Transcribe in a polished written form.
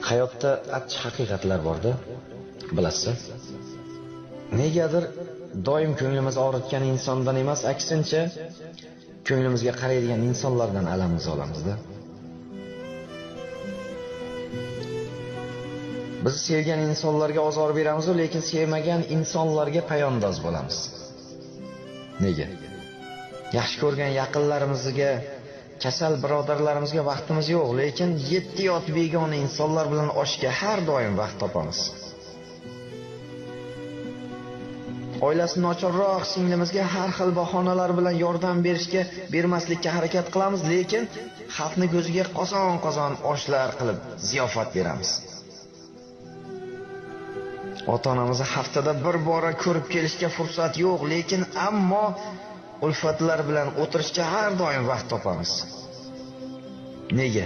Hayotda achchiq haqiqatlar borda, bilasiz. Negadir doim ko'nglimizni og'ritgan insondan emas, aksincha ko'nglimizga qaraydigan insonlardan alamimizni olamizda. Biz sevgan insonlarga ozor beramiz, lekin sevmagan insonlarga poyandoz bo'lamiz. Nega? Yaxshi ko'rgan yaqinlarimizga, kasal birodarlarimizga vaqtimiz yo'q, lekin 7 yot begona insonlar bilan oshga har doim vaqt topamiz. Oilasi nochorroq singlimizga har xil bahonalar bilan yordam bermaslikka harakat qilamiz, lekin xalqni ko'ziga qozon-qozon oshlar qilib ziyofat beramiz. Ota-onamizni haftada bir bora ko'rib kelishga fursat yo'q, lekin ammo ulfatlar bilan o'tirishga har doim vaqt topamiz. Nega?